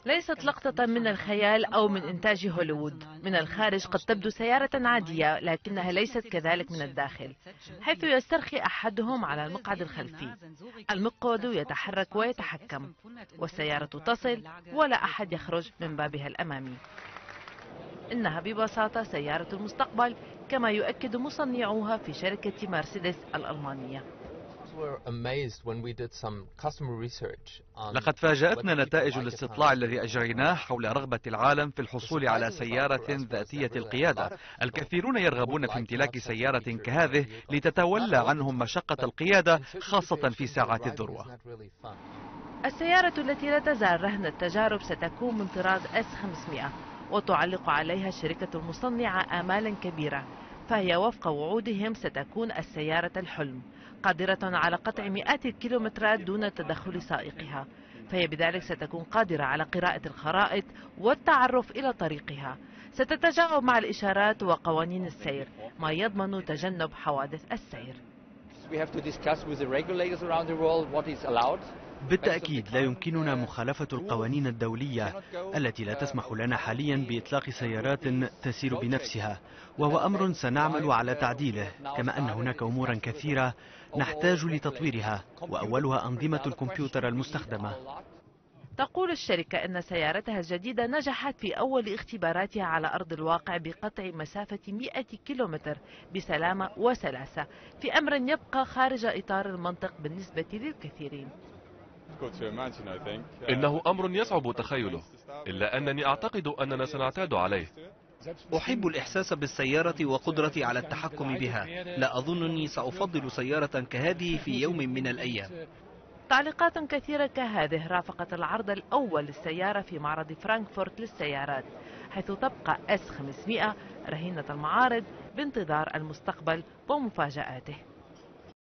ليست لقطة من الخيال أو من إنتاج هوليوود. من الخارج قد تبدو سيارة عادية، لكنها ليست كذلك من الداخل، حيث يسترخي أحدهم على المقعد الخلفي. المقود يتحرك ويتحكم، والسيارة تصل ولا أحد يخرج من بابها الأمامي. إنها ببساطة سيارة المستقبل، كما يؤكد مصنعوها في شركة مرسيدس الألمانية. لقد فاجأتنا نتائج الاستطلاع الذي أجريناه حول رغبة العالم في الحصول على سيارة ذاتية القيادة. الكثيرون يرغبون في امتلاك سيارة كهذه لتتولى عنهم مشقة القيادة، خاصة في ساعات الذروة. السيارة التي لا تزال رهن التجارب ستكون من طراز S500، وتعلق عليها الشركة المصنعة آمالا كبيرة، فهي وفق وعودهم ستكون السيارة الحلم، قادرة على قطع مئات الكيلومترات دون تدخل سائقها، فهي بذلك ستكون قادرة على قراءة الخرائط والتعرف إلى طريقها. ستتجاوب مع الإشارات وقوانين السير، ما يضمن تجنب حوادث السير. بالتأكيد لا يمكننا مخالفة القوانين الدولية التي لا تسمح لنا حاليا بإطلاق سيارات تسير بنفسها، وهو أمر سنعمل على تعديله، كما أن هناك أمورا كثيرة نحتاج لتطويرها، وأولها أنظمة الكمبيوتر المستخدمة. تقول الشركة أن سيارتها الجديدة نجحت في أول اختباراتها على أرض الواقع بقطع مسافة 100 كيلومتر بسلامة وسلاسة، في أمر يبقى خارج إطار المنطق بالنسبة للكثيرين. إنه أمر يصعب تخيله، إلا أنني أعتقد أننا سنعتاد عليه. أحب الإحساس بالسيارة وقدرتي على التحكم بها. لا أظنني سأفضل سيارة كهذه في يوم من الأيام. تعليقات كثيرة كهذه رافقت العرض الأول للسيارة في معرض فرانكفورت للسيارات، حيث تبقى S500 رهينة المعارض بانتظار المستقبل ومفاجآته.